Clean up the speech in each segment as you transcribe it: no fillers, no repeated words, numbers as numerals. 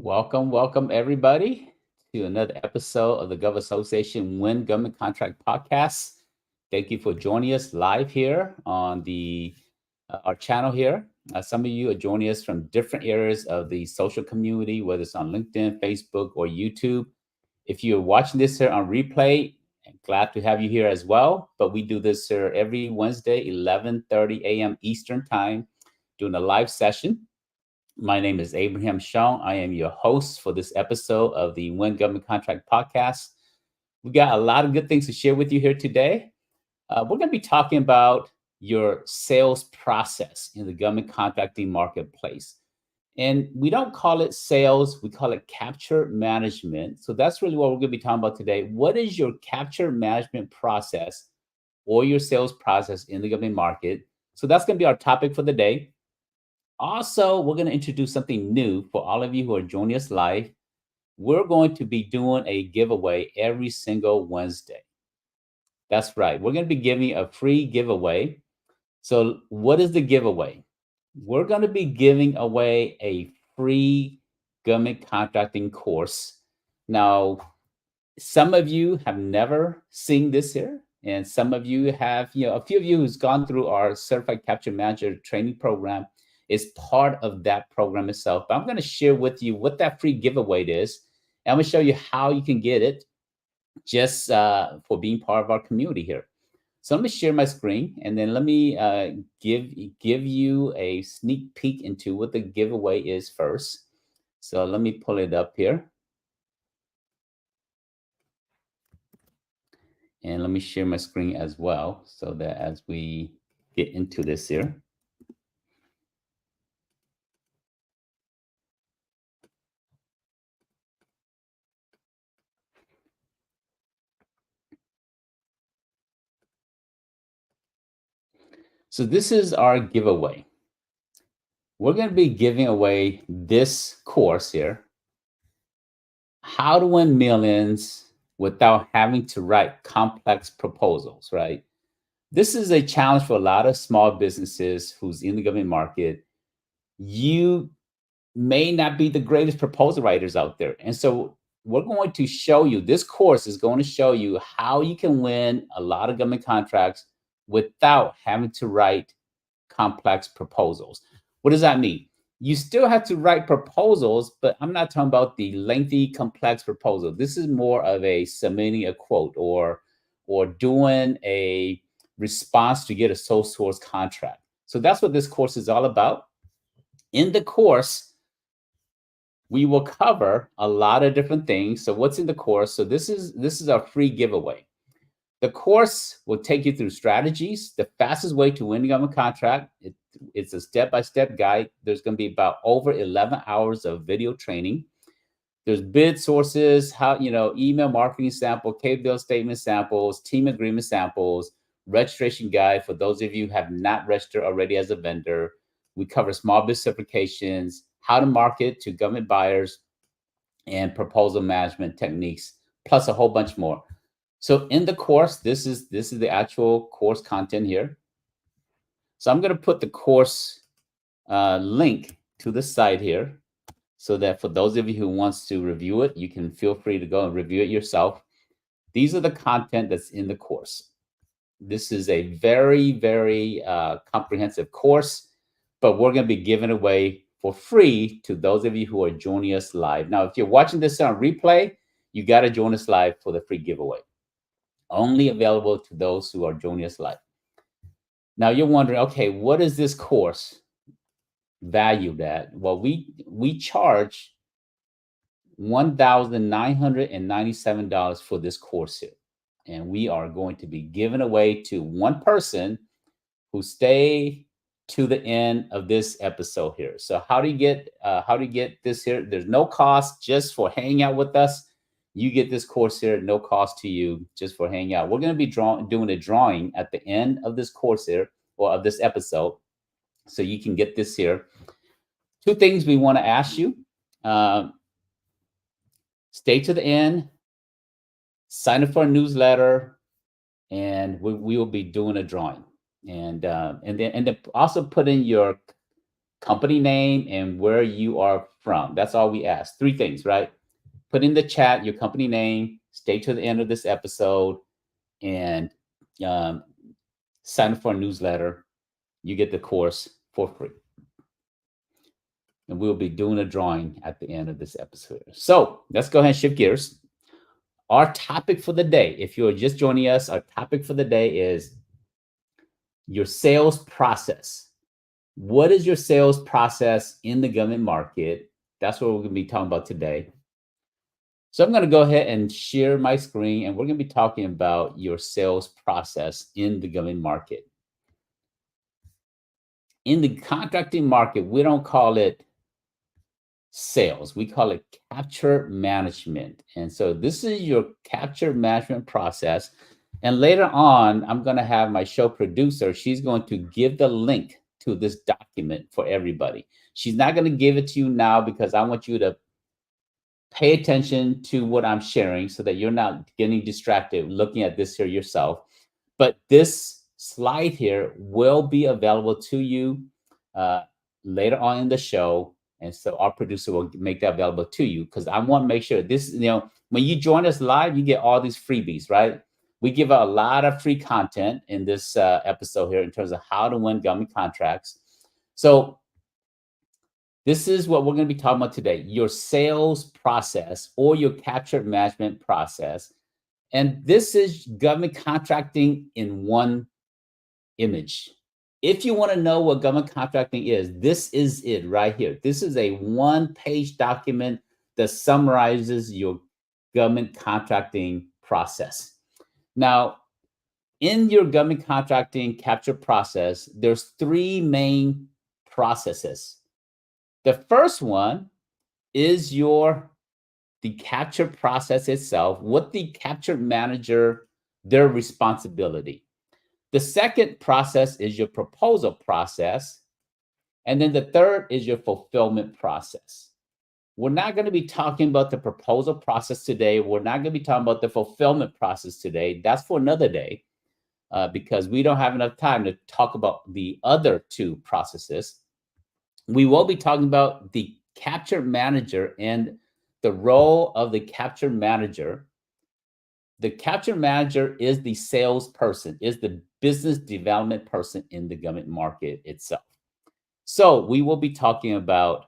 Welcome everybody to another episode of the GovAssociation Win Government Contract Podcast. Thank you for joining us live here on the our channel here. Some of you are joining us from different areas of the social community, whether it's on LinkedIn, Facebook, or YouTube. If you're watching this here on replay, I'm glad to have you here as well. But we do this here every Wednesday, 11:30 a.m. Eastern Time, doing a live session. My name is Abraham Shaw. I am your host for this episode of the Win Government Contract Podcast. We got a lot of good things to share with you here today. We're going to be talking about your sales process in the government contracting marketplace. And we don't call it sales, we call it capture management. So that's really what we're going to be talking about today. What is your capture management process or your sales process in the government market? So that's going to be our topic for the day. Also, we're going to introduce something new for all of you who are joining us live. We're going to be doing a giveaway every single Wednesday. That's right. We're going to be giving a free giveaway. So, what is the giveaway? We're going to be giving away a free government contracting course. Now, some of you have never seen this here, and some of you have, a few of you who's gone through our Certified Capture Manager training program is part of that program itself. But I'm going to share with you what that free giveaway is. And I'm going to show you how you can get it just for being part of our community here. So let me share my screen, and then let me give you a sneak peek into what the giveaway is first. So let me pull it up here. And let me share my screen as well, so that as we get into this here. So this is our giveaway. We're going to be giving away this course here, How to Win Millions Without Having to Write Complex Proposals, right? This is a challenge for a lot of small businesses who's in the government market. You may not be the greatest proposal writers out there. And so we're going to show you, this course is going to show you how you can win a lot of government contracts without having to write complex proposals. What does that mean? You still have to write proposals, but I'm not talking about the lengthy, complex proposal. This is more of a submitting a quote or doing a response to get a sole source contract. So that's what this course is all about. In the course, we will cover a lot of different things. So what's in the course? So this is our free giveaway. The course will take you through strategies, the fastest way to win a government contract. It's a step-by-step guide. There's going to be about over 11 hours of video training. There's bid sources, email marketing sample, capability statement samples, team agreement samples, registration guide for those of you who have not registered already as a vendor. We cover small business certifications, how to market to government buyers, and proposal management techniques, plus a whole bunch more. So in the course, this is the actual course content here. So I'm going to put the course link to the site here, so that for those of you who wants to review it, you can feel free to go and review it yourself. These are the content that's in the course. This is a very, very comprehensive course, but we're going to be giving away for free to those of you who are joining us live. Now, if you're watching this on replay, you got to join us live for the free giveaway. Only available to those who are joining us live. Now you're wondering, okay, what is this course valued at? Well, we charge $1,997 for this course here. And we are going to be giving away to one person who stay to the end of this episode here. So how do you get this here? There's no cost just for hanging out with us. You get this course here, no cost to you, just for hanging out. We're going to be doing a drawing at the end of this course here, or of this episode, so you can get this here. Two things we want to ask you. Stay to the end, sign up for a newsletter, and we will be doing a drawing. And then also put in your company name, and where you are from. That's all we ask. 3 things, right? Put in the chat your company name, stay to the end of this episode, and um, sign up for a newsletter. You get the course for free. And we'll be doing a drawing at the end of this episode. So let's go ahead and shift gears. Our topic for the day, if you're just joining us, our topic for the day is your sales process. What is your sales process in the government market? That's what we're going to be talking about today. So I'm going to go ahead and share my screen, and we're going to be talking about your sales process in the government market. In the contracting market, we don't call it sales. We call it capture management. And so this is your capture management process. And later on, I'm going to have my show producer. She's going to give the link to this document for everybody. She's not going to give it to you now because I want you to pay attention to what I'm sharing so that you're not getting distracted looking at this here yourself. But this slide here will be available to you later on in the show. And so our producer will make that available to you because I want to make sure this, when you join us live, you get all these freebies, right? We give out a lot of free content in this episode here in terms of how to win government contracts. So this is what we're going to be talking about today, your sales process or your capture management process. And this is government contracting in one image. If you want to know what government contracting is, this is it right here. This is a one-page document that summarizes your government contracting process. Now, in your government contracting capture process, there's 3 main processes. The first one is the capture process itself, what the capture manager, their responsibility. The second process is your proposal process. And then the third is your fulfillment process. We're not going to be talking about the proposal process today. We're not going to be talking about the fulfillment process today. That's for another day because we don't have enough time to talk about the other 2 processes. We will be talking about the capture manager and the role of the capture manager. The capture manager is the salesperson, is the business development person in the government market itself. So we will be talking about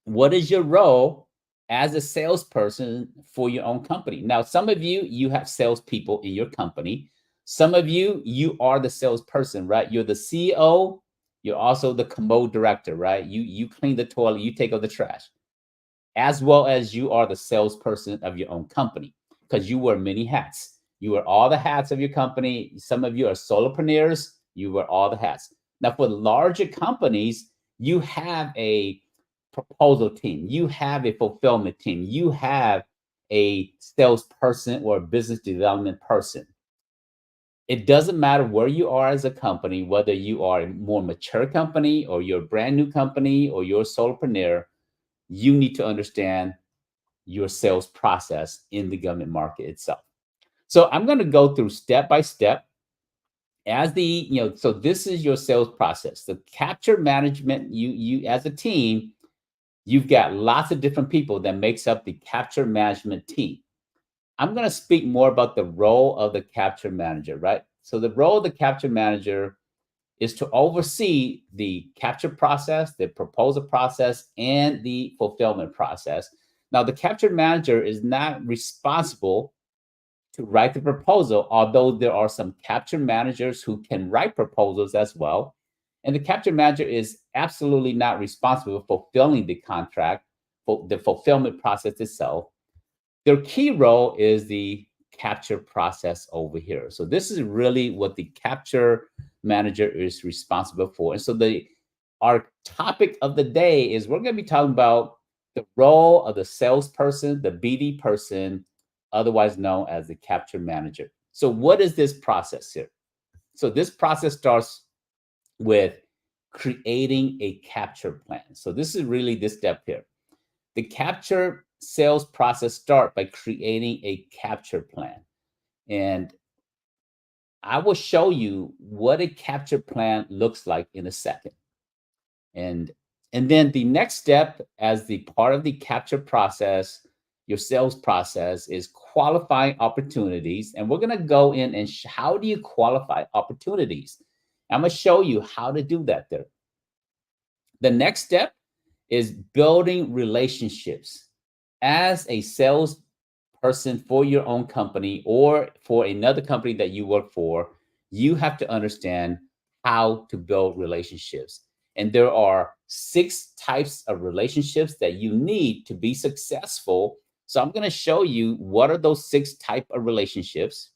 what is your role as a salesperson for your own company. Now, some of you have salespeople in your company. Some of you are the salesperson, right? You're the CEO. You're also the commode director, right? You clean the toilet, you take out the trash, as well as you are the salesperson of your own company because you wear many hats. You wear all the hats of your company. Some of you are solopreneurs. You wear all the hats. Now, for larger companies, you have a proposal team. You have a fulfillment team. You have a salesperson or a business development person. It doesn't matter where you are as a company, whether you are a more mature company or you're a brand new company or you're a solopreneur, you need to understand your sales process in the government market itself. So I'm going to go through step by step as so this is your sales process. The capture management, you as a team, you've got lots of different people that makes up the capture management team. I'm going to speak more about the role of the capture manager, right? So the role of the capture manager is to oversee the capture process, the proposal process, and the fulfillment process. Now, the capture manager is not responsible to write the proposal, although there are some capture managers who can write proposals as well. And the capture manager is absolutely not responsible for fulfilling the contract, for the fulfillment process itself. Their key role is the capture process over here. So this is really what the capture manager is responsible for. And so our topic of the day is we're going to be talking about the role of the salesperson, the BD person, otherwise known as the capture manager. So what is this process here? So this process starts with creating a capture plan. So this is really this step here. The capture sales process start by creating a capture plan. And I will show you what a capture plan looks like in a second. And and then the next step, as the part of the capture process, your sales process, is qualifying opportunities. And we're going to go in and how do you qualify opportunities? I'm going to show you how to do that there. The next step is building relationships. As a sales person for your own company or for another company that you work for, you have to understand how to build relationships. And there are 6 types of relationships that you need to be successful. So I'm going to show you what are those 6 types of relationships.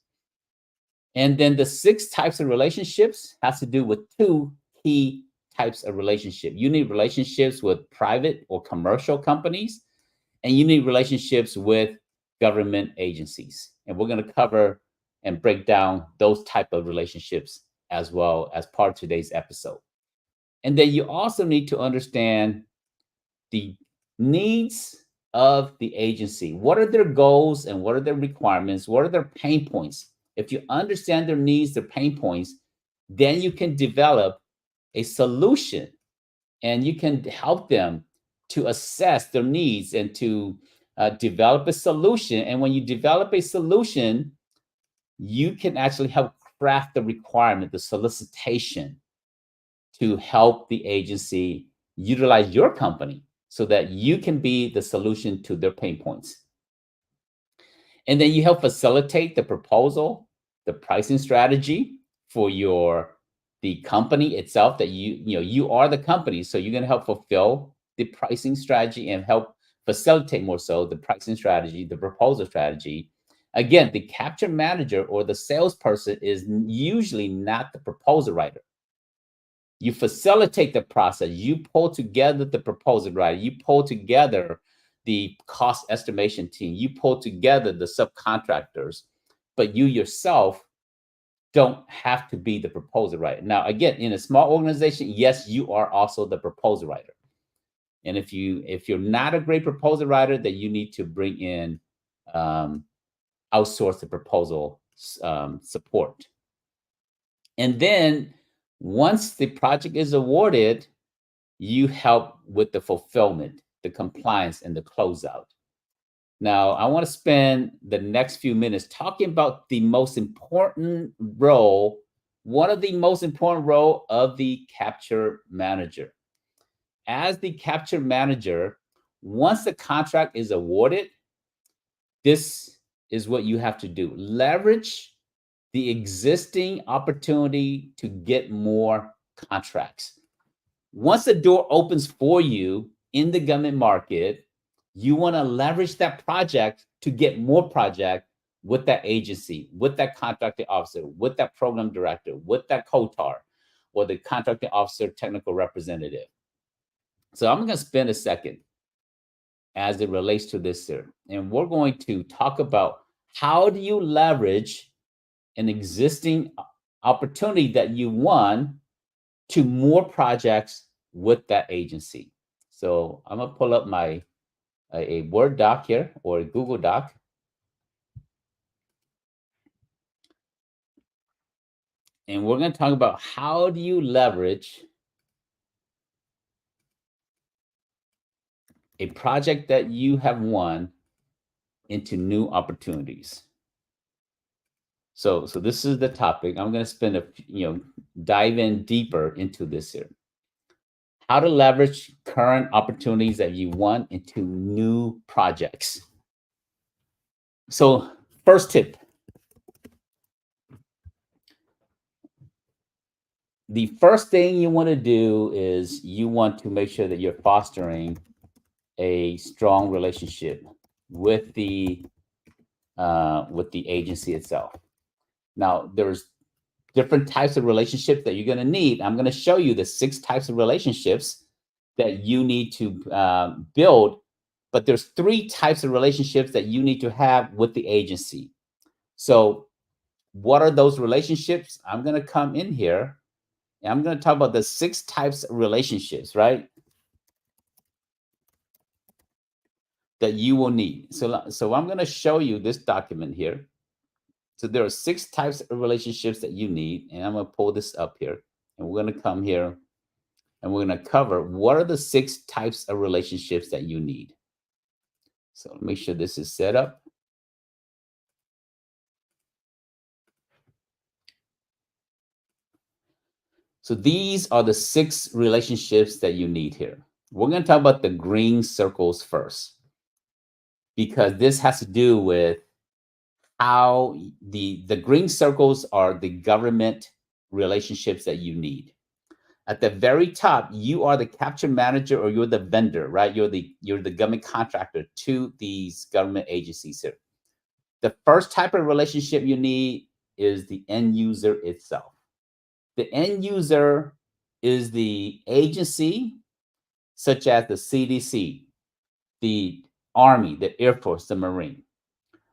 And then the 6 types of relationships has to do with 2 key types of relationship. You need relationships with private or commercial companies, and you need relationships with government agencies. And we're going to cover and break down those type of relationships as well as part of today's episode. And then you also need to understand the needs of the agency. What are their goals and what are their requirements? What are their pain points? If you understand their needs, their pain points, then you can develop a solution and you can help them to assess their needs and to develop a solution. And when you develop a solution, you can actually help craft the requirement, the solicitation to help the agency utilize your company so that you can be the solution to their pain points. And then you help facilitate the proposal, the pricing strategy for the company itself that you are the company. So you're going to help fulfill the pricing strategy and help facilitate more so the pricing strategy, the proposal strategy. Again, the capture manager or the salesperson is usually not the proposal writer. You facilitate the process. You pull together the proposal writer. You pull together the cost estimation team. You pull together the subcontractors, but you yourself don't have to be the proposal writer. Now, again, in a small organization, yes, you are also the proposal writer. And if you're not a great proposal writer, then you need to bring in outsource the proposal support. And then once the project is awarded, you help with the fulfillment, the compliance, and the closeout. Now, I want to spend the next few minutes talking about the most important role, one of the most important role of the capture manager. As the capture manager, once the contract is awarded, this is what you have to do. Leverage the existing opportunity to get more contracts. Once the door opens for you in the government market, you want to leverage that project to get more project with that agency, with that contracting officer, with that program director, with that COTR, or the contracting officer technical representative. So I'm going to spend a second as it relates to this here. And we're going to talk about how do you leverage an existing opportunity that you won to more projects with that agency. So I'm going to pull up a Word doc here or a Google Doc. And we're going to talk about how do you leverage a project that you have won into new opportunities. So this is the topic. I'm going to spend dive in deeper into this here. How to leverage current opportunities that you won into new projects. So first tip. The first thing you want to do is you want to make sure that you're fostering a strong relationship with the agency itself. Now, there's different types of relationships that you're going to need. I'm going to show you the 6 types of relationships that you need to build, but there's 3 types of relationships that you need to have with the agency. So what are those relationships? I'm going to come in here and I'm going to talk about the 6 types of relationships, right? That you will need. So I'm going to show you this document here. So there are 6 types of relationships that you need, and I'm going to pull this up here, and we're going to come here and we're going to cover what are the 6 types of relationships that you need. So make sure this is set up. So these are the 6 relationships that you need here. We're going to talk about the green circles first, because this has to do with how the green circles are the government relationships that you need. At the very top, you are the capture manager or you're the vendor, right? You're the government contractor to these government agencies here. The first type of relationship you need is the end user itself. The end user is the agency, such as the CDC, the Army, the Air Force, the Marine.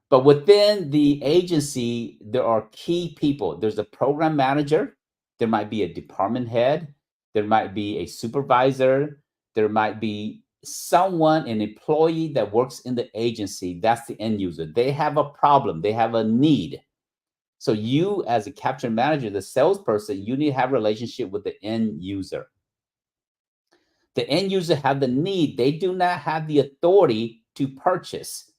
But within the agency, there are key people. There's a program manager. There might be a department head. There might be a supervisor. There might be someone, an employee that works in the agency. That's the end user. They have a problem. They have a need. So you, as a capture manager, the salesperson, you need to have a relationship with the end user. The end user have the need. They do not have the authority to purchase.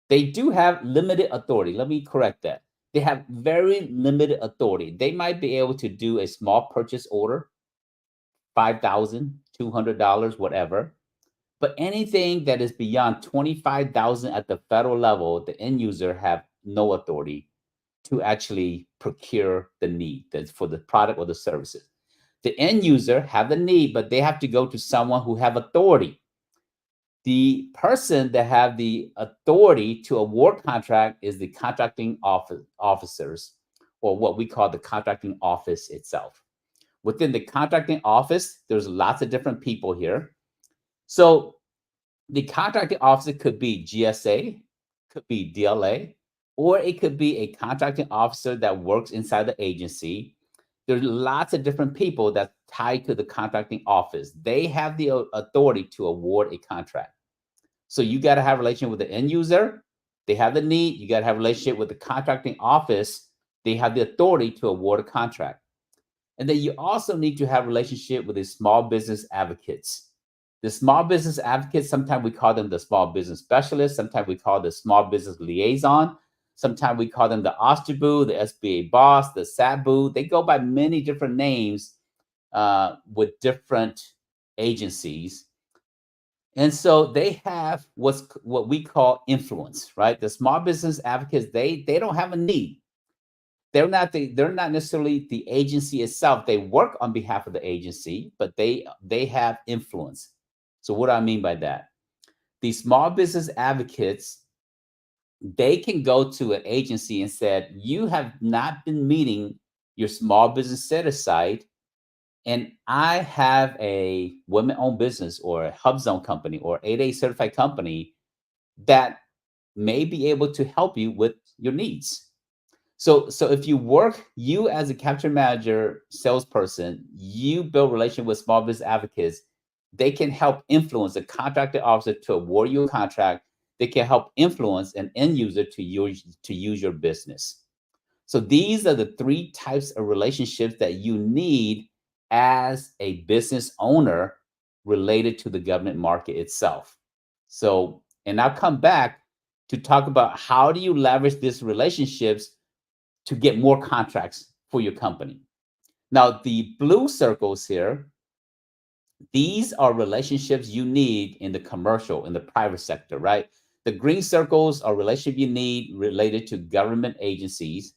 They do have limited authority. Let me correct that. They have very limited authority. They might be able to do a small purchase order, $5,000, $200, whatever. But anything that is beyond $25,000 at the federal level, the end user have no authority to actually procure the need that's for the product or the services. The end user have the need, but they have to go to someone who have authority. The person that have the authority to award contract is the contracting officers, or what we call the contracting office itself. Within the contracting office, there's lots of different people here. So the contracting officer could be GSA, could be DLA, or it could be a contracting officer that works inside the agency. There's lots of different people that's tied to the contracting office. They have the authority to award a contract. So you got to have a relationship with the end user. They have the need. You got to have a relationship with the contracting office. They have the authority to award a contract. And then you also need to have a relationship with the small business advocates. The small business advocates, sometimes we call them the small business specialists. Sometimes we call the small business liaison. Sometimes we call them the OSTRBU, the SBA boss, the SABU. They go by many different names with different agencies. And so they have what we call influence, right? The small business advocates, they don't have a need. They're not necessarily the agency itself. They work on behalf of the agency, but they have influence. So what do I mean by that? The small business advocates, they can go to an agency and said, you have not been meeting your small business set aside, and I have a women-owned business or a HubZone company or 8A certified company that may be able to help you with your needs. So if you as a capture manager, salesperson, you build relationship with small business advocates, they can help influence the contracting officer to award you a contract. They can help influence an end user to use your business. So these are the 3 types of relationships that you need as a business owner related to the government market itself. So, and I'll come back to talk about how do you leverage these relationships to get more contracts for your company. Now, the blue circles here, these are relationships you need in the commercial, in the private sector, right? The green circles are relationships you need related to government agencies.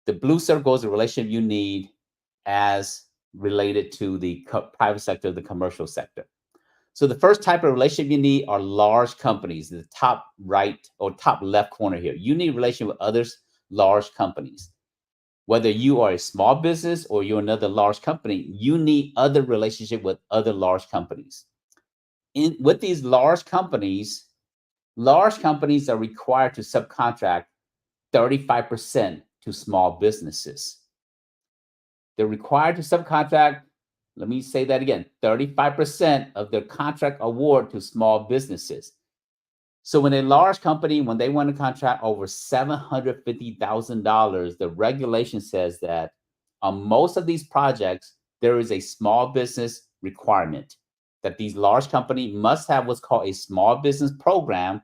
The blue circle is a relationship you need as related to the private sector, the commercial sector. So the first type of relationship you need are large companies, the top right or top left corner here. You need a relationship with others, large companies. Whether you are a small business or you're another large company, you need other relationship with other large companies. With these large companies are required to subcontract 35% to small businesses. They're required to subcontract, let me say that again, 35% of their contract award to small businesses. So when a large company, when they want to contract over $750,000, the regulation says that on most of these projects, there is a small business requirement that these large companies must have what's called a small business program.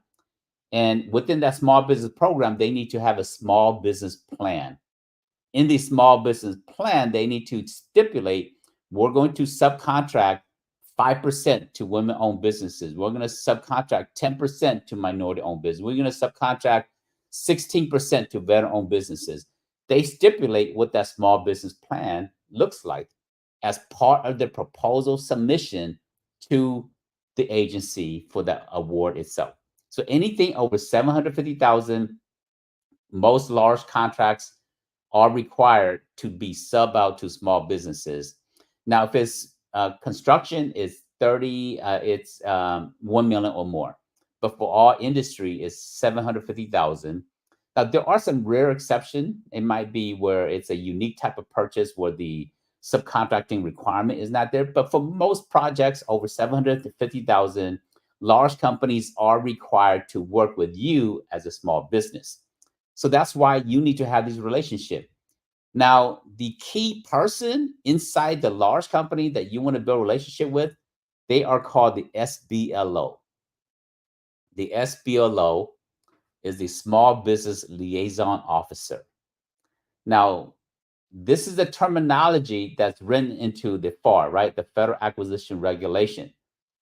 And within that small business program, they need to have a small business plan. In the small business plan, they need to stipulate we're going to subcontract 5% to women-owned businesses. We're going to subcontract 10% to minority-owned business. We're going to subcontract 16% to veteran-owned businesses. They stipulate what that small business plan looks like as part of the proposal submission to the agency for the award itself. So anything over 750,000, most large contracts are required to be sub out to small businesses. Now, if it's construction is 30, it's 1 million or more. But for all industry, it's 750,000. Now, there are some rare exceptions. It might be where it's a unique type of purchase where the subcontracting requirement is not there. But for most projects over 750,000, large companies are required to work with you as a small business. So that's why you need to have these relationships. Now, the key person inside the large company that you want to build a relationship with, they are called the SBLO. The SBLO is the Small Business Liaison Officer. Now, this is the terminology that's written into the FAR, right? The Federal Acquisition Regulation.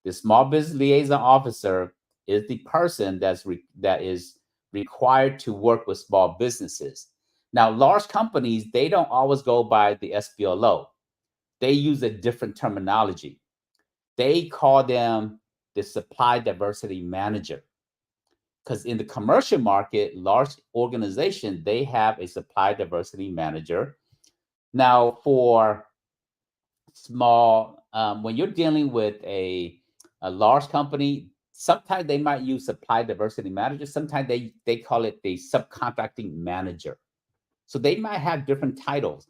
The Small Business Liaison Officer is the person that is required to work with small businesses. Now, large companies, they don't always go by the SBLO. They use a different terminology. They call them the Supply Diversity Manager. Because in the commercial market, large organizations, they have a Supply Diversity Manager. Now, for small, when you're dealing with a large company, sometimes they might use Supply Diversity Manager. Sometimes they call it the Subcontracting Manager. So they might have different titles,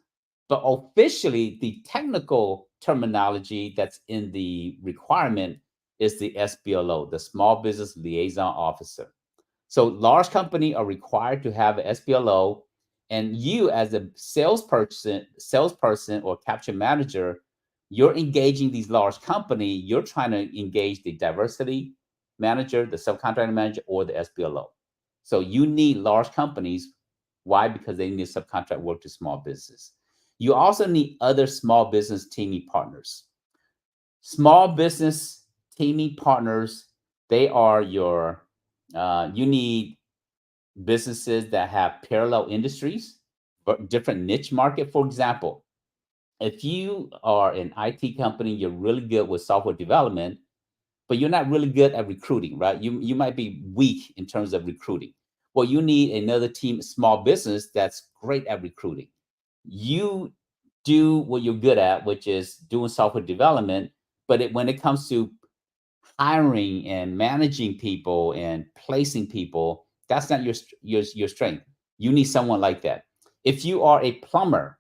but officially the technical terminology that's in the requirement is the SBLO, the Small Business Liaison Officer. So large companies are required to have an SBLO, and you as a salesperson or capture manager, you're engaging these large companies. You're trying to engage the diversity manager, the subcontracting manager, or the SBLO. So you need large companies. Why? Because they need subcontract work to small business. You also need other small business teaming partners. Small business teaming partners, they are you need businesses that have parallel industries, but different niche market. For example, if you are an IT company, you're really good with software development, but you're not really good at recruiting, right? You might be weak in terms of recruiting. Well, you need another team, small business, that's great at recruiting. You do what you're good at, which is doing software development, but when it comes to hiring and managing people and placing people, that's not your strength. You need someone like that. If you are a plumber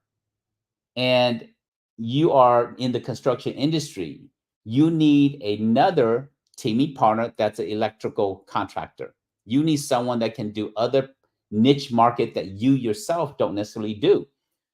and you are in the construction industry, you need another teaming partner that's an electrical contractor. You need someone that can do other niche market that you yourself don't necessarily do.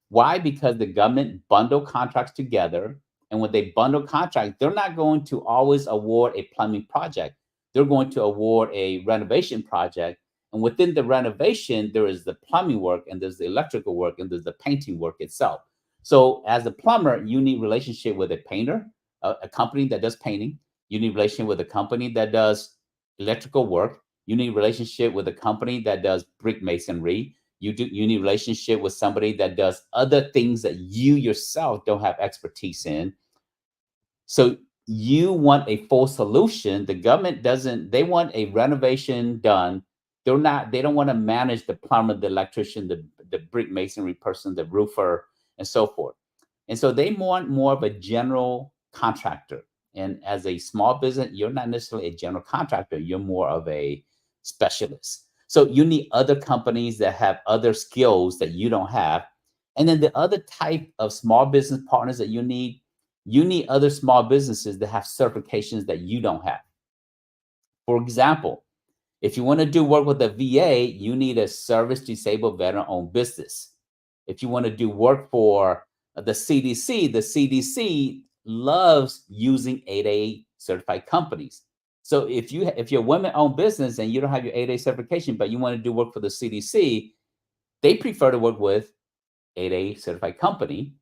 Why? Because the government bundle contracts together. And when they bundle contracts, they're not going to always award a plumbing project. They're going to award a renovation project. And within the renovation, there is the plumbing work, and there's the electrical work, and there's the painting work itself. So as a plumber, you need relationship with a painter, a company that does painting. You need relationship with a company that does electrical work. You need relationship with a company that does brick masonry. You need relationship with somebody that does other things that you yourself don't have expertise in. So you want a full solution. The government doesn't, they want a renovation done. They don't want to manage the plumber, the electrician, the brick masonry person, the roofer, and so forth. And so they want more of a general contractor. And as a small business, you're not necessarily a general contractor, you're more of a specialist. So you need other companies that have other skills that you don't have. And then the other type of small business partners that you need other small businesses that have certifications that you don't have. For example, if you want to do work with the VA, you need a service disabled veteran owned business. If you want to do work for the CDC loves using 8A certified companies. So if you're a women-owned business and you don't have your 8A certification, but you want to do work for the CDC, they prefer to work with 8A certified company.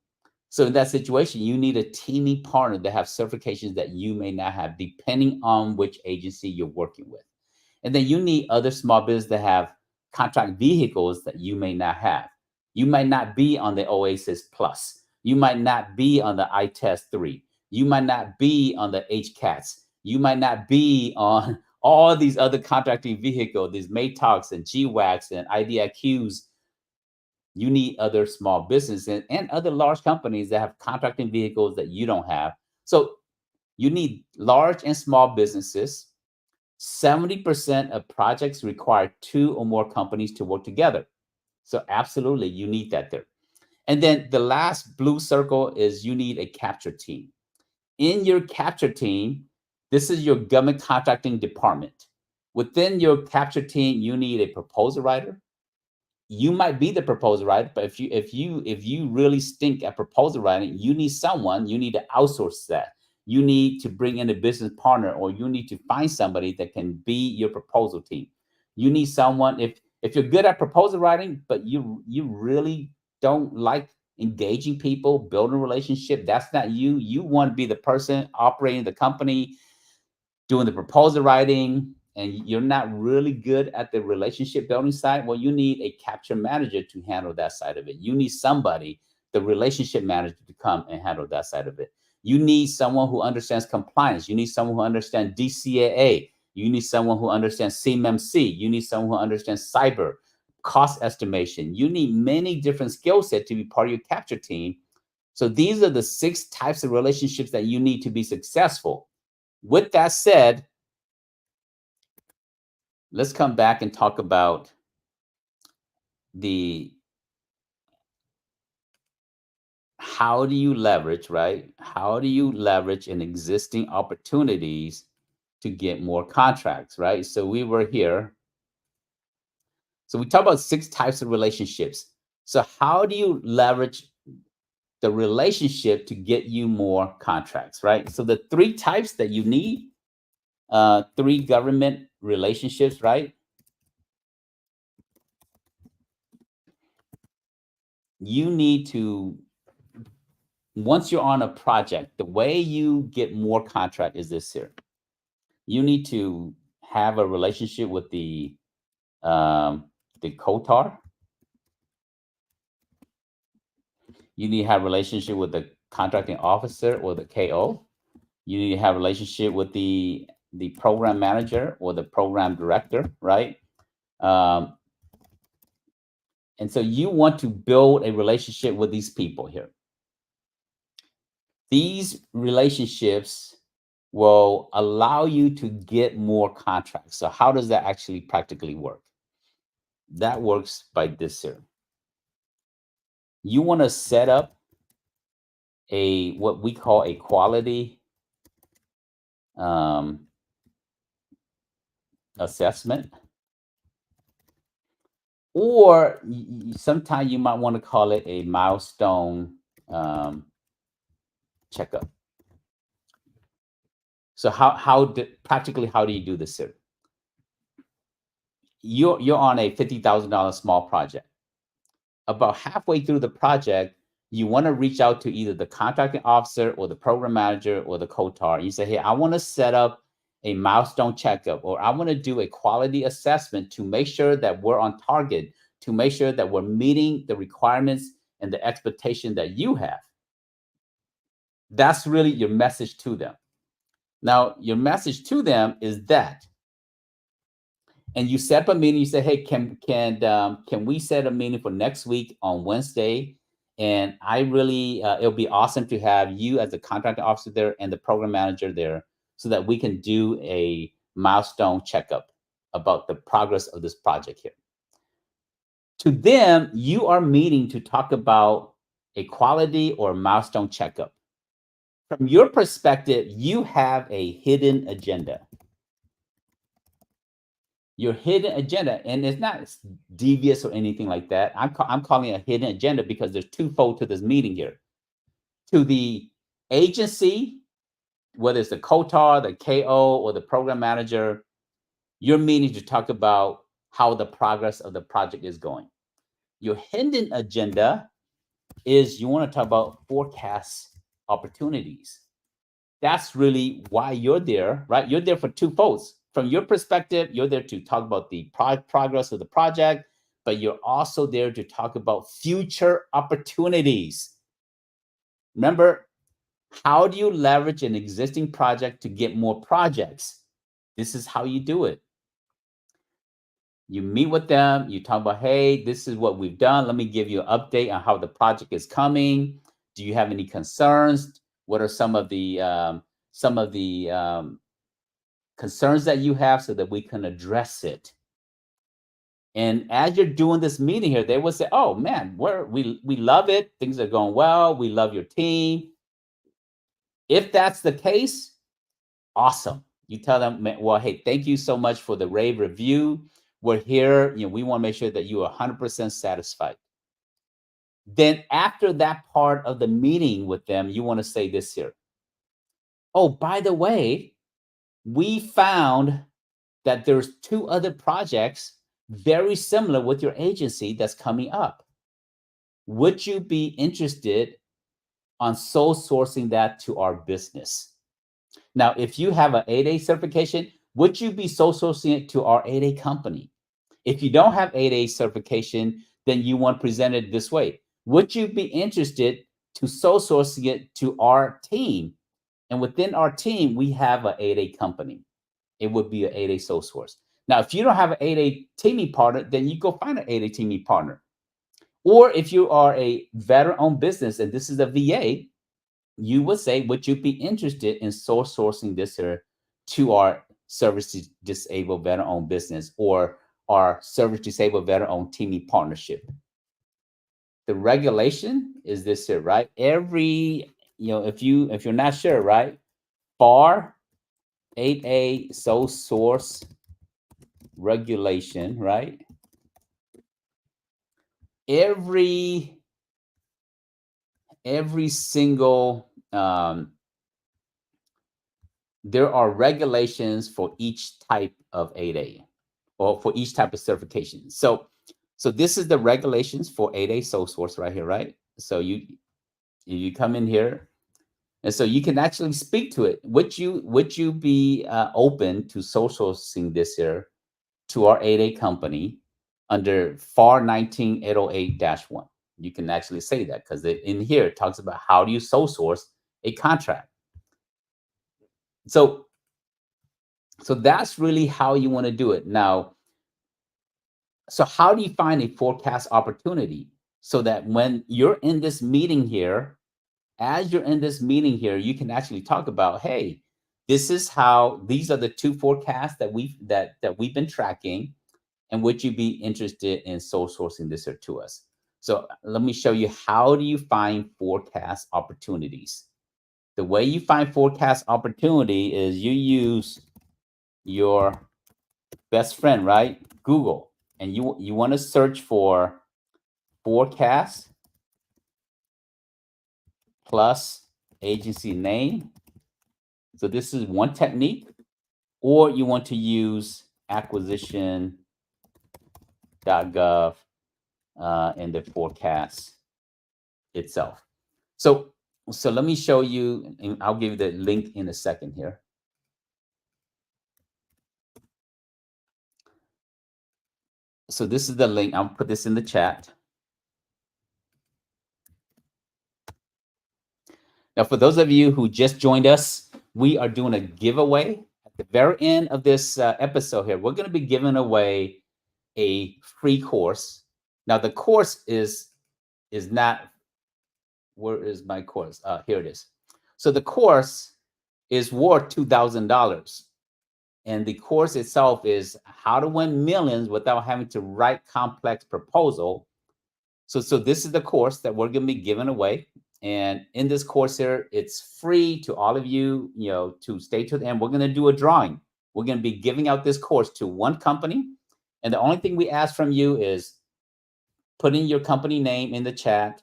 So in that situation, you need a teaming partner that have certifications that you may not have, depending on which agency you're working with. And then you need other small businesses that have contract vehicles that you may not have. You might not be on the Oasis Plus. You might not be on the iTest 3. You might not be on the HCATs. You might not be on all these other contracting vehicles, these MATOCs and GWACs and IDIQs. You need other small businesses and other large companies that have contracting vehicles that you don't have. So you need large and small businesses. 70% of projects require 2 or more companies to work together. So absolutely, you need that there. And then the last blue circle is you need a capture team. In your capture team, this is your government contracting department. Within your capture team, you need a proposal writer. You might be the proposal writer, but if you really stink at proposal writing, you need to outsource that. You need to bring in a business partner, or you need to find somebody that can be your proposal team. You need someone, if you're good at proposal writing, but you really don't like engaging people, building a relationship, that's not you. You want to be the person operating the company, doing the proposal writing, and you're not really good at the relationship building side. Well, you need a capture manager to handle that side of it. You need somebody, the relationship manager, to come and handle that side of it. You need someone who understands compliance. You need someone who understands DCAA. You need someone who understands CMMC. You need someone who understands cyber, cost estimation. You need many different skill sets to be part of your capture team. So these are the 6 types of relationships that you need to be successful. With that said, let's come back and talk about how do you leverage, right? How do you leverage an existing opportunities to get more contracts, right? So we were here. So we talked about 6 types of relationships. So how do you leverage the relationship to get you more contracts, right? So the 3 types that you need, 3 government relationships, right? You need to, once you're on a project, the way you get more contract is this here. You need to have a relationship with the COTR. You need to have a relationship with the contracting officer or the KO. You need to have a relationship with the program manager or the program director, right? And so you want to build a relationship with these people here. These relationships will allow you to get more contracts. So how does that actually practically work? That works by this here. You want to set up what we call a quality assessment, or sometimes you might want to call it a milestone checkup. So practically how do you do this, sir? You're on a $50,000 small project. About halfway through the project, you want to reach out to either the contracting officer or the program manager or the COTR. You say, hey, I want to set up a milestone checkup, or I want to do a quality assessment to make sure that we're on target, to make sure that we're meeting the requirements and the expectation that you have. That's really your message to them. Now, your message to them is that, and you set up a meeting. You say, hey, can we set a meeting for next week on Wednesday? And I really, it'll be awesome to have you as the contracting officer there and the program manager there, so that we can do a milestone checkup about the progress of this project here. To them, you are meeting to talk about a quality or milestone checkup. From your perspective, you have a hidden agenda. Your hidden agenda, and it's not devious or anything like that. I'm calling it a hidden agenda because there's twofold to this meeting here. To the agency, whether it's the COTR, the KO, or the program manager, you're meeting to talk about how the progress of the project is going. Your hidden agenda is you want to talk about forecast opportunities. That's really why you're there, right? You're there for two folds. From your perspective, you're there to talk about the progress of the project, but you're also there to talk about future opportunities. Remember, how do you leverage an existing project to get more projects? This is how you do it. You meet with them, you talk about, hey, this is what we've done. Let me give you an update on how the project is coming. Do you have any concerns? What are some of the concerns that you have so that we can address it? And as you're doing this meeting here, they will say, oh man, we love it. Things are going well. We love your team. If that's the case, awesome. You tell them, well, hey, thank you so much for the rave review. We're here. We want to make sure that you are 100% satisfied. Then after that part of the meeting with them, you want to say this here. Oh, by the way, we found that there's 2 other projects very similar with your agency that's coming up. Would you be interested on sole sourcing that to our business? Now, if you have an 8A certification, would you be sole sourcing it to our 8A company? If you don't have 8A certification, then you want to present it this way. Would you be interested to sole sourcing it to our team? And within our team, we have an 8A company. It would be an 8A sole source. Now, if you don't have an 8A teaming partner, then you go find an 8A teaming partner. Or if you are a veteran-owned business and this is a VA, you would say, would you be interested in sole sourcing this here to our service disabled veteran-owned business or our service disabled veteran-owned teaming partnership? The regulation is this here, right? Every, if you're not sure, right? FAR 8A sole source regulation, right? Every single there are regulations for each type of 8A or for each type of certification. So this is the regulations for 8A sole source right here, right? So you come in here, and so you can actually speak to it. Would you be open to sole sourcing this here to our 8A company under FAR 19808-1? You can actually say that because in here it talks about how do you sole source a contract. So that's really how you want to do it. Now, so how do you find a forecast opportunity so that when you're in this meeting here, as you're in this meeting here, you can actually talk about, hey, these are the 2 forecasts that we've been tracking, and would you be interested in sole sourcing this here to us? So let me show you, how do you find forecast opportunities? The way you find forecast opportunity is you use your best friend, right? Google. And you want to search for forecast plus agency name. So this is one technique. Or you want to use acquisition.gov in the forecast itself. So let me show you, and I'll give you the link in a second here. So this is the link. I'll put this in the chat. Now, for those of you who just joined us, we are doing a giveaway at the very end of this episode here. We're going to be giving away a free course. Now, the course is not, where is my course? Here it is. So the course is worth $2,000. And the course itself is how to win millions without having to write complex proposal. So this is the course that we're going to be giving away. And in this course here, it's free to all of you, to stay to the end. We're going to do a drawing. We're going to be giving out this course to one company. And the only thing we ask from you is put in your company name in the chat,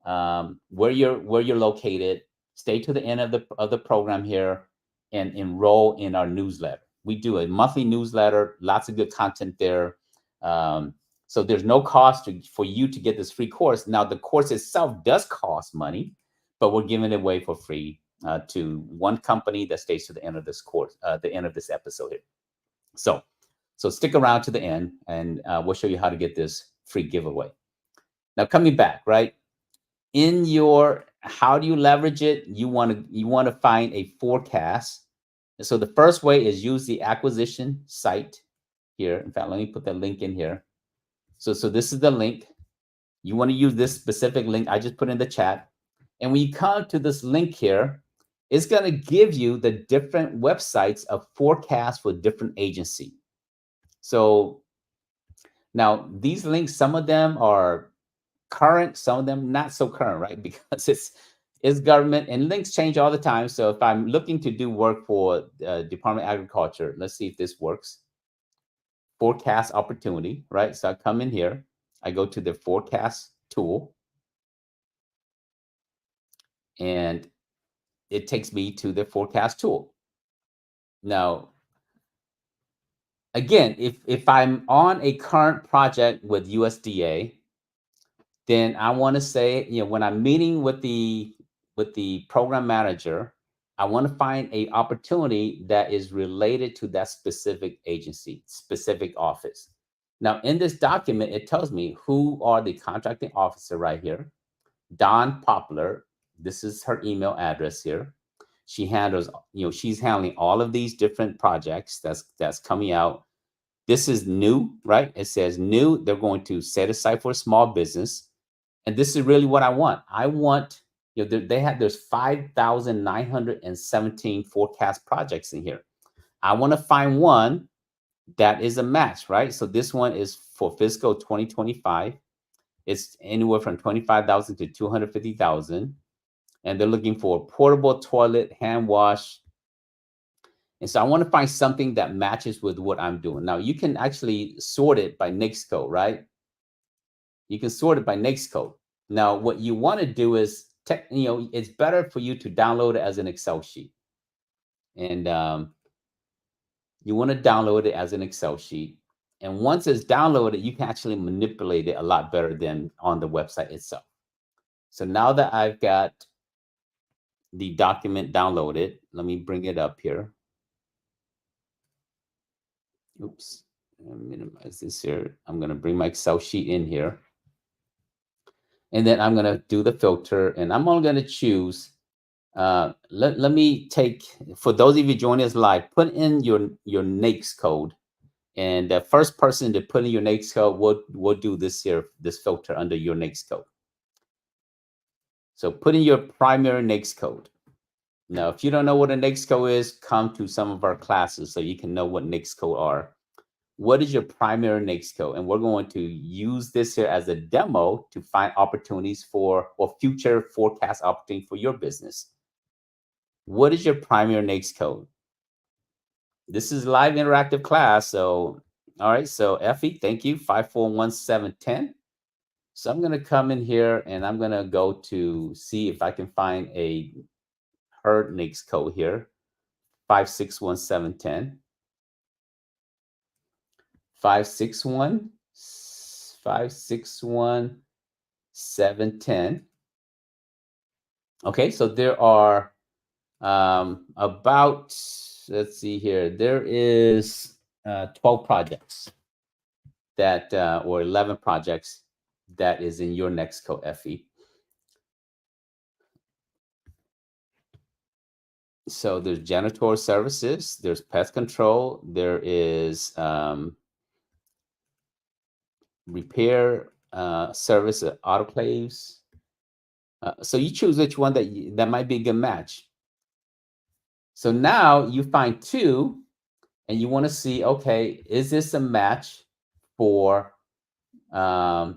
where you're located, stay to the end of the program here and enroll in our newsletter. We do a monthly newsletter, lots of good content there. So there's no cost for you to get this free course. Now, the course itself does cost money, but we're giving it away for free to one company that stays to the end of this course, the end of this episode here. So stick around to the end, and we'll show you how to get this free giveaway. Now, coming back, right? In your, how do you leverage it? You want to find a forecast. And so the first way is use the acquisition site here. In fact, let me put that link in here. So this is the link. You want to use this specific link I just put in the chat. And when you come to this link here, it's going to give you the different websites of forecasts for different agencies. So now these links, some of them are current, some of them not so current, right? Because it's government, and links change all the time. So if I'm looking to do work for Department of Agriculture, let's see if this works. Forecast opportunity, right? So I come in here, I go to the forecast tool, and it takes me to the forecast tool. Now, again, if I'm on a current project with USDA, then I want to say, when I'm meeting with the program manager, I want to find a opportunity that is related to that specific agency, specific office. Now, in this document, it tells me who are the contracting officer right here. Dawn Poplar. This is her email address here. She handles, she's handling all of these different projects that's coming out. This is new, right? It says new. They're going to set aside for a small business. And this is really what I want. I want, there's 5,917 forecast projects in here. I want to find one that is a match, right? So this one is for fiscal 2025. It's anywhere from 25,000 to 250,000. And they're looking for a portable toilet, hand wash. And so I want to find something that matches with what I'm doing. Now, you can actually sort it by NAICS code, right? You can sort it by NAICS code. Now, what you want to do is, it's better for you to download it as an Excel sheet. And you want to download it as an Excel sheet. And once it's downloaded, you can actually manipulate it a lot better than on the website itself. So now that I've got the document downloaded, let me bring it up here. Oops, minimize this here. I'm going to bring my Excel sheet in here. And then I'm going to do the filter, and I'm only going to choose. Let me take, for those of you joining us live, put in your NAICS code. And the first person to put in your NAICS code, we'll do this here, this filter under your NAICS code. So put in your primary NAICS code. Now, if you don't know what a NAICS code is, come to some of our classes so you can know what NAICS code are. What is your primary NAICS code? And we're going to use this here as a demo to find opportunities for, or future forecast opportunity for your business. What is your primary NAICS code? This is live interactive class. So, all right. So Effie, thank you. 541710. So I'm going to come in here and I'm going to go to see if I can find her NAICS code here. 561710. 561710. Okay, so there are about, let's see here, there is 12 projects that, or 11 projects that is in your NAICS code, Effie. So there's janitorial services, there's pest control, there is repair service autoclaves. So you choose which one that might be a good match. So now you find two, and you want to see, okay, is this a match for the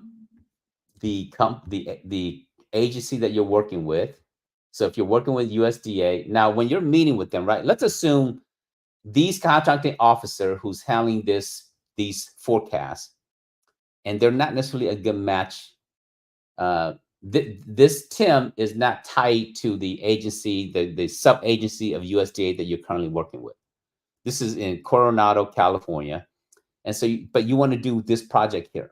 agency that you're working with? So if you're working with USDA, now when you're meeting with them, right? Let's assume these contracting officer who's handling these forecasts, and they're not necessarily a good match This Tim is not tied to the agency, the sub agency of USDA that you're currently working with. This is in Coronado, California, and so but you want to do this project here,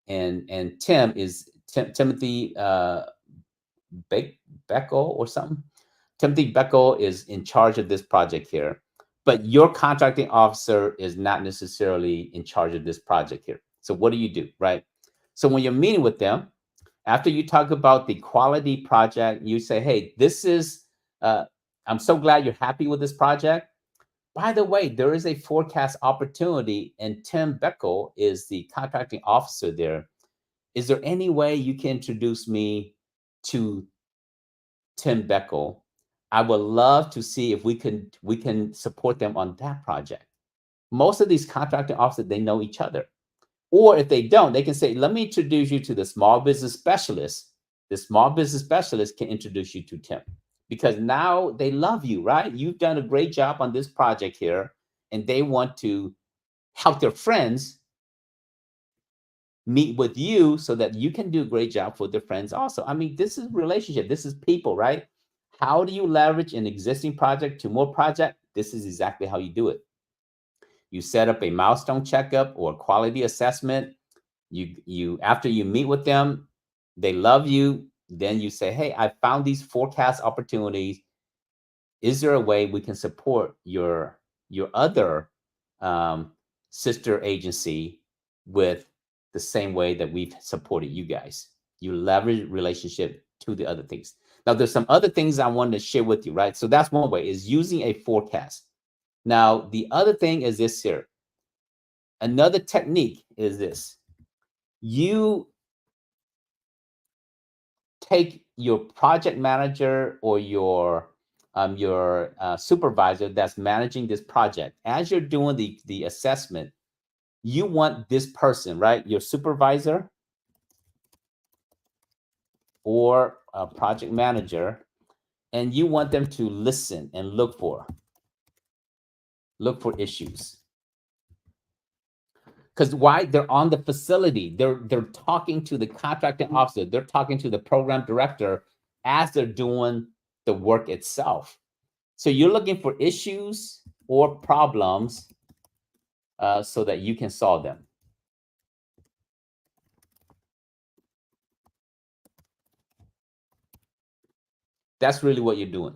and Tim is Timothy Beckel or something. Timothy Beckel is in charge of this project here, but your contracting officer is not necessarily in charge of this project here. So what do, right? So when you're meeting with them, after you talk about the quality project, you say, hey, this is, I'm so glad you're happy with this project. By the way, there is a forecast opportunity, and Tim Beckel is the contracting officer there. Is there any way you can introduce me to Tim Beckel? I would love to see if we can support them on that project. Most of these contracting officers, they know each other. Or if they don't, they can say, let me introduce you to the small business specialist. The small business specialist can introduce you to Tim, because now they love you, right? You've done a great job on this project here, and they want to help their friends meet with you so that you can do a great job for their friends also. I mean, this is relationship. This is people, right? How do you leverage an existing project to more project? This is exactly how you do it. You set up a milestone checkup or quality assessment. You after you meet with them, they love you. Then you say, hey, I found these forecast opportunities. Is there a way we can support your other sister agency with the same way that we've supported you guys? You leverage relationship to the other things. Now, there's some other things I wanted to share with you, right? So that's one way, is using a forecast. Now, the other thing is this here. Another technique is this. You take your project manager or your supervisor that's managing this project. As you're doing the assessment, you want this person, right? Your supervisor or a project manager, and you want them to listen and look for issues. Because why? They're on the facility. They're talking to the contracting officer. They're talking to the program director as they're doing the work itself. So you're looking for issues or problems so that you can solve them. That's really what you're doing.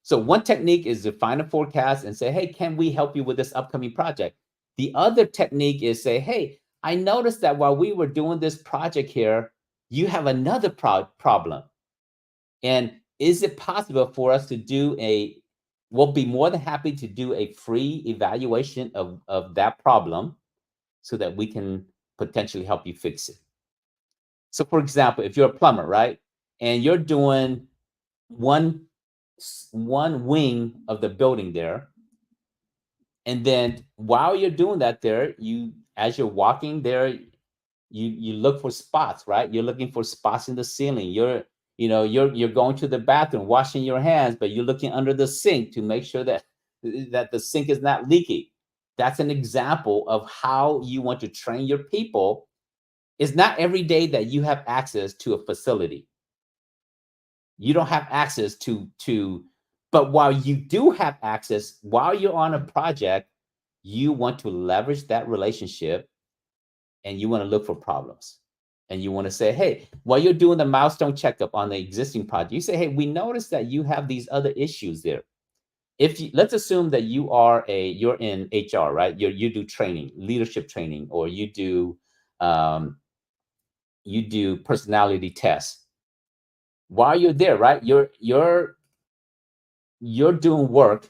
So one technique is to find a forecast and say, hey, can we help you with this upcoming project? The other technique is say, hey, I noticed that while we were doing this project here, you have another problem. And is it possible for us to do we'll be more than happy to do a free evaluation of that problem so that we can potentially help you fix it. So for example, if you're a plumber, right? And you're doing one wing of the building there, and then while you're doing that there, as you're walking there, you look for spots, right? You're looking for spots in the ceiling. You're going to the bathroom, washing your hands, but you're looking under the sink to make sure that the sink is not leaky. That's an example of how you want to train your people. It's not every day that you have access to a facility. You don't have access but while you do have access, while you're on a project, you want to leverage that relationship, and you want to look for problems. And you want to say, hey, while you're doing the milestone checkup on the existing project, you say, hey, we noticed that you have these other issues there. Let's assume that you're in HR, right? You do training, leadership training, or you do personality tests. While you're there, right? You're doing work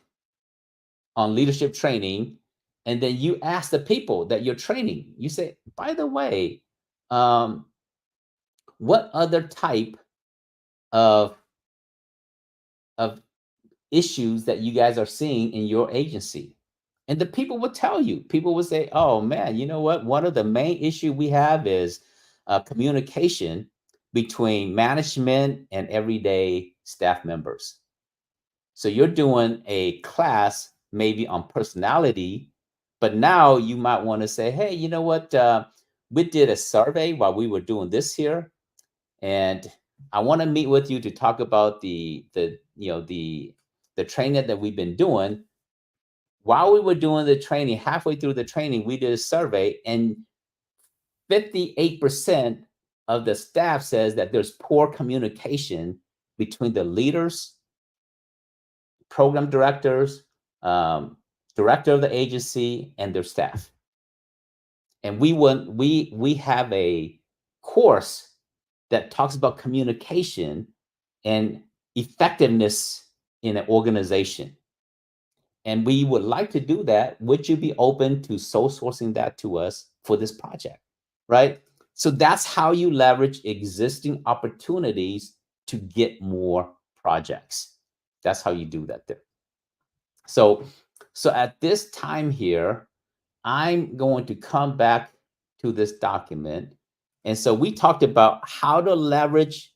on leadership training, and then you ask the people that you're training. You say, by the way, what other type of of issues that you guys are seeing in your agency? And the people will tell you. People will say, oh man, you know what? One of the main issue we have is communication between management and everyday staff members. So you're doing a class maybe on personality, but now you might want to say, hey, you know what? We did a survey while we were doing this here, And I want to meet with you to talk about the training that we've been doing. While we were doing the training, halfway through the training, we did a survey, and 58% of the staff says that there's poor communication between the leaders, program directors, director of the agency, and their staff. And we have a course that talks about communication and effectiveness in an organization. And we would like to do that. Would you be open to sole sourcing that to us for this project? Right? So that's how you leverage existing opportunities to get more projects. That's how you do that there. So at this time here, I'm going to come back to this document. And so we talked about how to leverage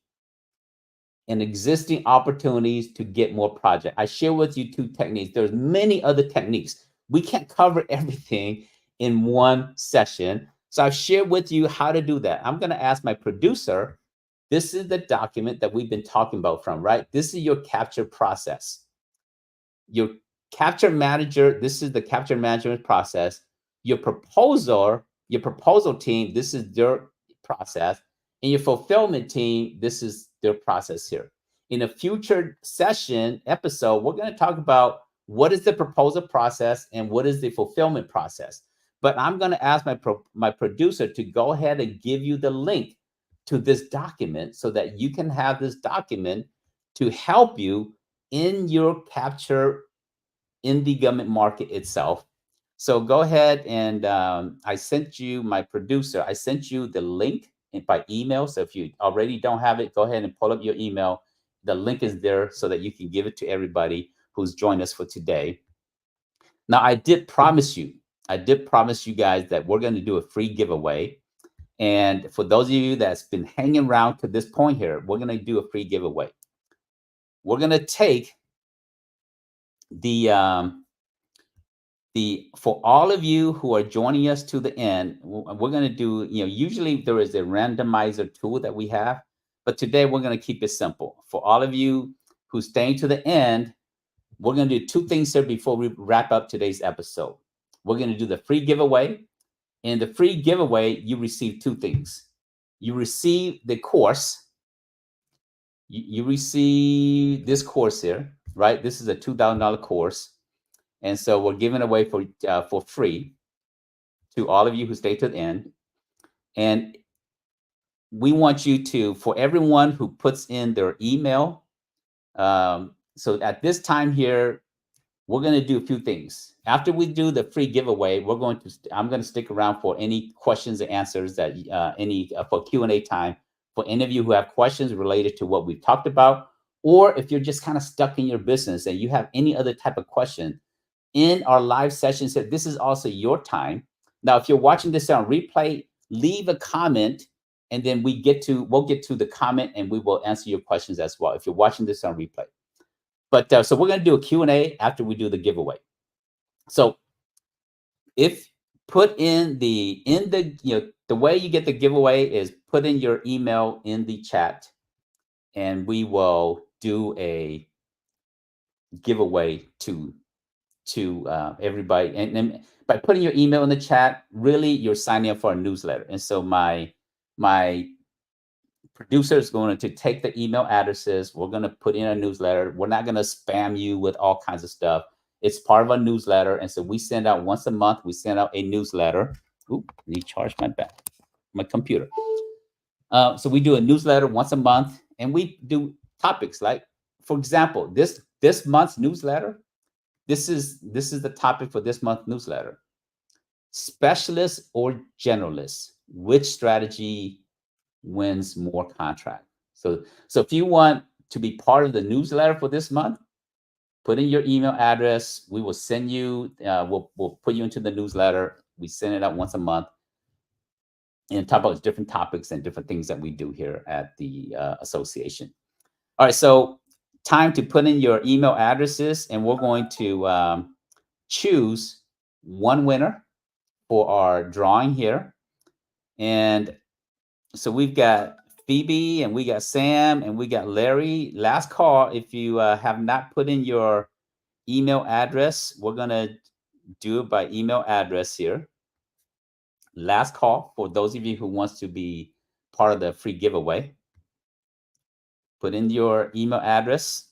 and existing opportunities to get more projects. I share with you 2 techniques. There's many other techniques. We can't cover everything in one session. So I've shared with you how to do that. I'm going to ask my producer. This is the document that we've been talking about from, right? This is your capture process. Your capture manager, this is the capture management process. Your proposal team, this is their process. And your fulfillment team, this is their process here. In a future session episode, we're going to talk about what is the proposal process and what is the fulfillment process. But I'm going to ask my producer to go ahead and give you the link to this document so that you can have this document to help you in your capture in the government market itself. So go ahead and I sent you my producer. I sent you the link by email. So if you already don't have it, go ahead and pull up your email. The link is there so that you can give it to everybody who's joined us for today. Now, I did promise you guys that we're going to do a free giveaway. And for those of you that's been hanging around to this point here, we're going to do a free giveaway. We're going to take for all of you who are joining us to the end, we're going to do, usually there is a randomizer tool that we have, but today we're going to keep it simple. For all of you who staying to the end, we're going to do 2 things here before we wrap up today's episode. We're going to do the free giveaway. In the free giveaway, you receive 2 things. You receive the course. You receive this course here, right? This is a $2,000 course. And so we're giving away for free to all of you who stay to the end. And we want you to, for everyone who puts in their email. So at this time here, we're going to do a few things. After we do the free giveaway, I'm going to stick around for any questions and answers that for Q&A time for any of you who have questions related to what we've talked about, or if you're just kind of stuck in your business and you have any other type of question. In our live sessions, this is also your time. Now, if you're watching this on replay, leave a comment, and then we'll get to the comment, and we will answer your questions as well if you're watching this on replay. But so we're going to do a Q&A after we do the giveaway. So if put in the way you get the giveaway is put in your email in the chat, and we will do a giveaway to everybody. And by putting your email in the chat, really you're signing up for a newsletter. And so my producer is going to take the email addresses. We're going to put in a newsletter. We're not going to spam you with all kinds of stuff. It's part of a newsletter. And so we send out once a month, we send out a newsletter. Ooh, I need to charge my computer. So we do a newsletter once a month, and we do topics like, for example, this month's newsletter. This is the topic for this month's newsletter. Specialist or generalist, which strategy wins more contract? So if you want to be part of the newsletter for this month, put in your email address. We will send you, we'll put you into the newsletter. We send it out once a month and talk about different topics and different things that we do here at the association. All right, so time to put in your email addresses, and we're going to choose one winner for our drawing here. And so we've got Phoebe, and we got Sam, and we got Larry. Last call. If you have not put in your email address, we're going to do it by email address here. Last call for those of you who wants to be part of the free giveaway. Put in your email address.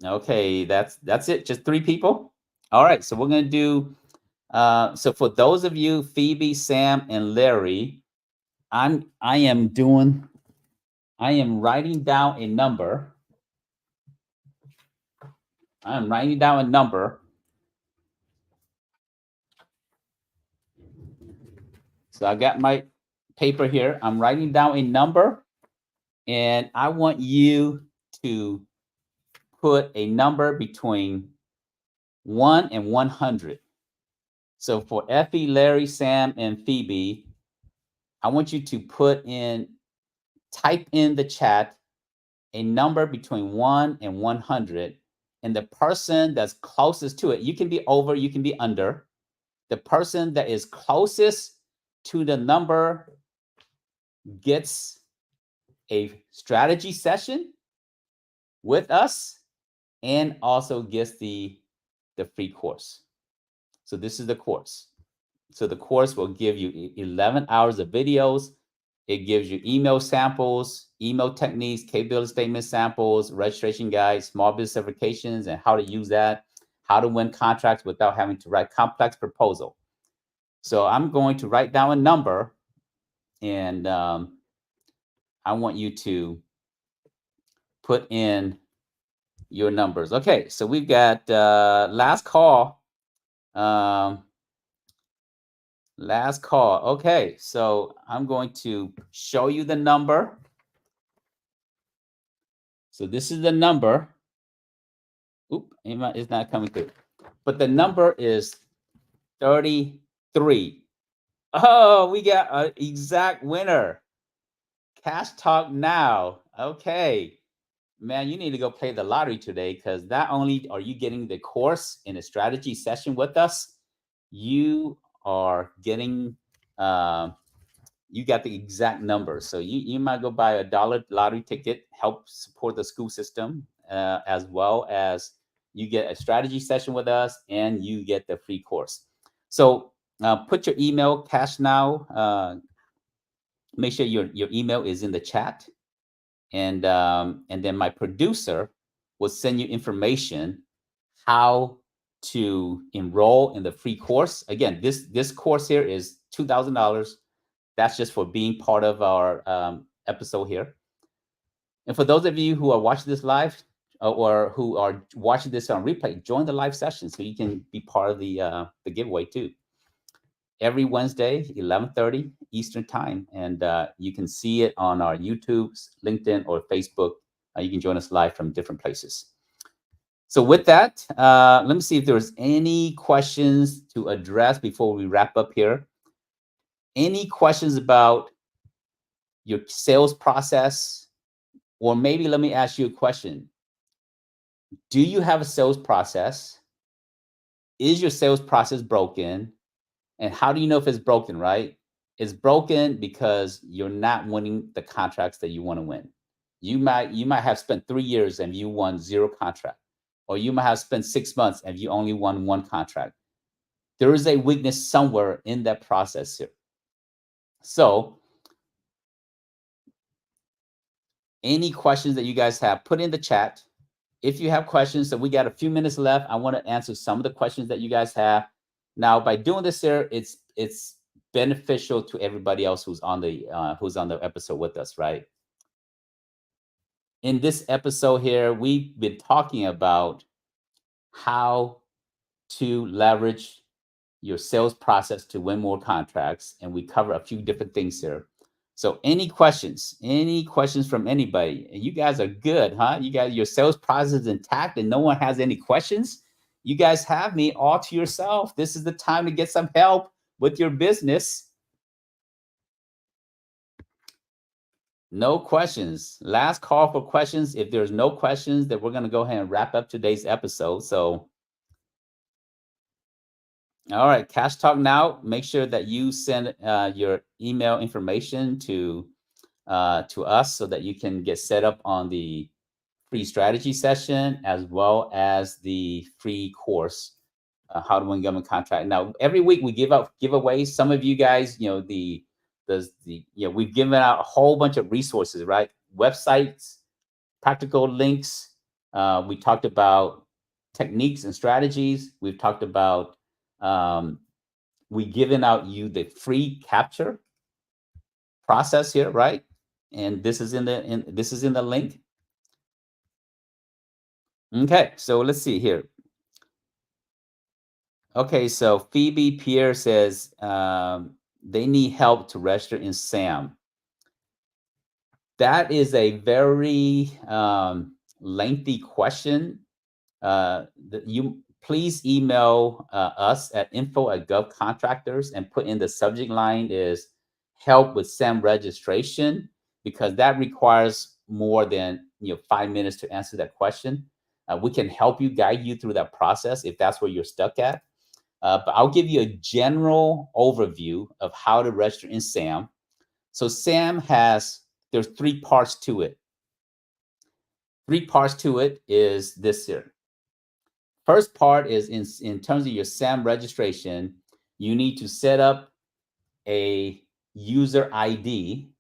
Okay, that's it. Just 3 people. All right, so we're going to do so for those of you, Phoebe, Sam, and Larry, I am writing down a number. I'm writing down a number. So I got my paper here. I'm writing down a number, and I want you to put a number between 1 and 100. So for Effie, Larry, Sam, and Phoebe, I want you to type in the chat a number between 1 and 100. And the person that's closest to it, you can be over, you can be under. The person that is closest to the number gets a strategy session with us and also gets the free course. So this is the course. So the course will give you 11 hours of videos. It gives you email samples, email techniques, capability statement samples, registration guides, small business certifications, and how to use that, how to win contracts without having to write complex proposal. So I'm going to write down a number, and I want you to put in your numbers. Okay, so we've got last call. Last call. Okay, so I'm going to show you the number. So this is the number. Oop, it's not coming through. But the number is 33. Oh, we got an exact winner. Cash Talk Now. Okay. Man, you need to go play the lottery today, because not only are you getting the course in a strategy session with us, you are getting you got the exact number. So you might go buy a $1 lottery ticket, help support the school system, as well as you get a strategy session with us and you get the free course. So put your email, Cash Now. Make sure your email is in the chat. And then my producer will send you information how to enroll in the free course. Again, this course here is $2,000. That's just for being part of our episode here. And for those of you who are watching this live or who are watching this on replay, join the live session so you can be part of the giveaway too. Every Wednesday, 11:30 Eastern time. And you can see it on our YouTube, LinkedIn, or Facebook. You can join us live from different places. So with that, let me see if there's any questions to address before we wrap up here. Any questions about your sales process? Or maybe let me ask you a question. Do you have a sales process? Is your sales process broken? And how do you know if it's broken, right? It's broken because you're not winning the contracts that you want to win. You might have spent 3 years and you won 0 contract. Or you might have spent 6 months and you only won 1 contract. There is a weakness somewhere in that process here. So any questions that you guys have, put in the chat. If you have questions, so we got a few minutes left. I want to answer some of the questions that you guys have. Now, by doing this here, it's beneficial to everybody else who's on the episode with us, right? In this episode here, we've been talking about how to leverage your sales process to win more contracts, and we cover a few different things here. So any questions from anybody? You guys are good, huh? You guys, your sales process is intact and no one has any questions. You guys have me all to yourself. This is the time to get some help with your business. No questions. Last call for questions. If there's no questions, then we're going to go ahead and wrap up today's episode. So, all right, Cash Talk Now. Make sure that you send your email information to to us so that you can get set up on the free strategy session as well as the free course, how to win government contract. Now, every week we give out giveaways. Some of you guys, we've given out a whole bunch of resources, right? Websites, practical links. We talked about techniques and strategies. We've talked about we've given out you the free capture process here, right? And this is in the link. Okay, so let's see here. Okay, so Phoebe Pierre says they need help to register in SAM. That is a very lengthy question. You please email us at info@govcontractors and put in the subject line is help with SAM registration, because that requires more than 5 minutes to answer that question. We can help you, guide you through that process if that's where you're stuck at. But I'll give you a general overview of how to register in SAM. So SAM there's 3 parts to it. 3 parts to it is this here. First part is in terms of your SAM registration, you need to set up a user ID,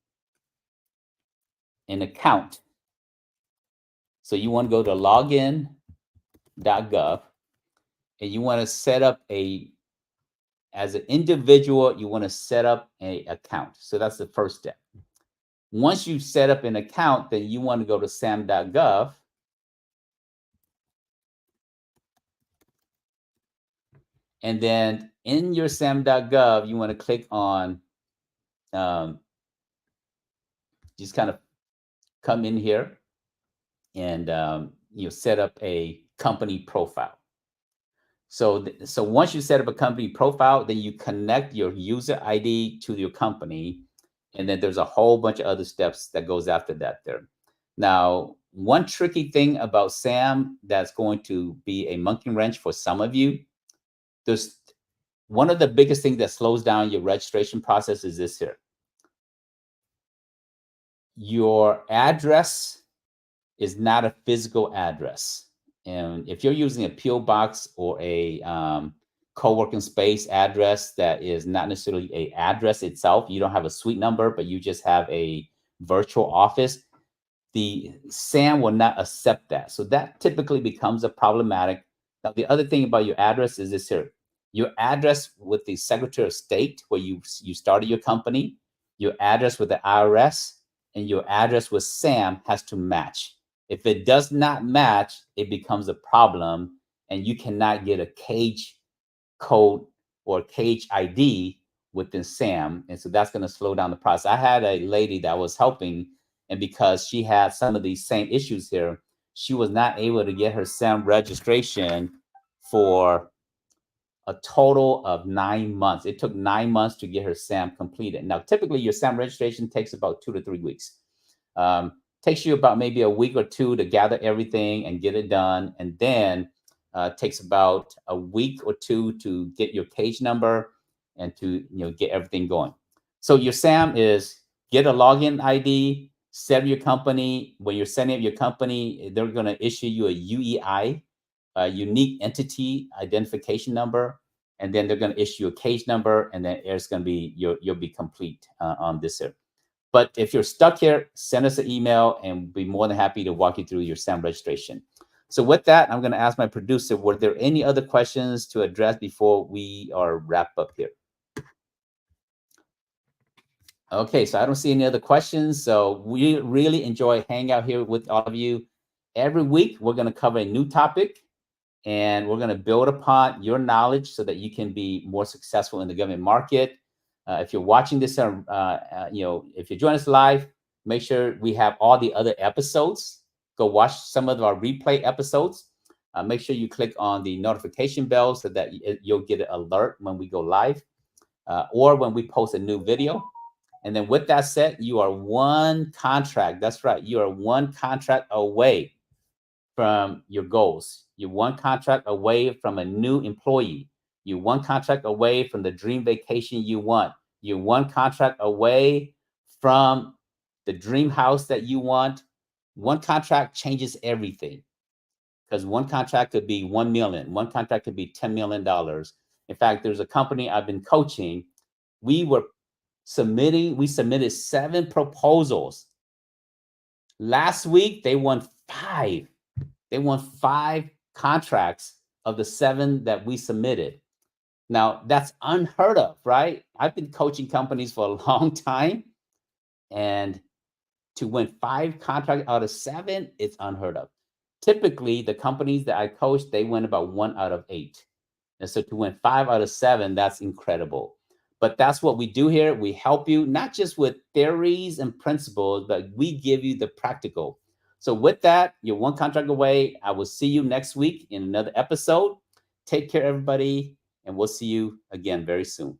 an account. So you want to go to login.gov and you want to set up as an individual, you want to set up an account. So that's the first step. Once you set up an account, then you want to go to sam.gov. And then in your sam.gov, you want to click on, just kind of come in here and set up a company profile. So once you set up a company profile, then you connect your user ID to your company. And then there's a whole bunch of other steps that goes after that there. Now, one tricky thing about SAM that's going to be a monkey wrench for some of you, there's one of the biggest things that slows down your registration process is this here. Your address is not a physical address. And if you're using a PO box or a co-working space address that is not necessarily an address itself, you don't have a suite number, but you just have a virtual office, the SAM will not accept that. So that typically becomes a problematic. Now, the other thing about your address is this here. Your address with the Secretary of State, where you started your company, your address with the IRS, and your address with SAM has to match. If it does not match, it becomes a problem, and you cannot get a cage code or cage ID within SAM. And so that's going to slow down the process. I had a lady that was helping, and because she had some of these same issues here, she was not able to get her SAM registration for a total of 9 months. It took 9 months to get her SAM completed. Now, typically your SAM registration takes about 2 to 3 weeks. Takes you about maybe a week or 2 to gather everything and get it done. And then takes about a week or 2 to get your cage number and to get everything going. So your SAM is get a login ID, set up your company. When you're setting up your company, they're going to issue you a UEI, a unique entity identification number, and then they're going to issue a cage number, and then it's going to be you'll be complete on this here. But if you're stuck here, send us an email, and we'll be more than happy to walk you through your SAM registration. So with that, I'm going to ask my producer, were there any other questions to address before we are wrap up here? Okay, so I don't see any other questions. So we really enjoy hanging out here with all of you. Every week, we're going to cover a new topic, and we're going to build upon your knowledge so that you can be more successful in the government market. If you're watching this, if you join us live, make sure we have all the other episodes. Go watch some of our replay episodes. Make sure you click on the notification bell so that you'll get an alert when we go live or when we post a new video. And then with that said, you are one contract. That's right. You are one contract away from your goals. You're one contract away from a new employee. You're one contract away from the dream vacation you want. You're one contract away from the dream house that you want. One contract changes everything, because one contract could be 1 million, one contract could be $10 million. In fact, there's a company I've been coaching. We submitted 7 proposals. Last week, they won 5. They won 5 contracts of the 7 that we submitted. Now, that's unheard of, right? I've been coaching companies for a long time, and to win 5 contracts out of 7, it's unheard of. Typically, the companies that I coach, they win about 1 out of 8. And so to win 5 out of 7, that's incredible. But that's what we do here. We help you not just with theories and principles, but we give you the practical. So with that, you're 1 contract away. I will see you next week in another episode. Take care, everybody, and we'll see you again very soon.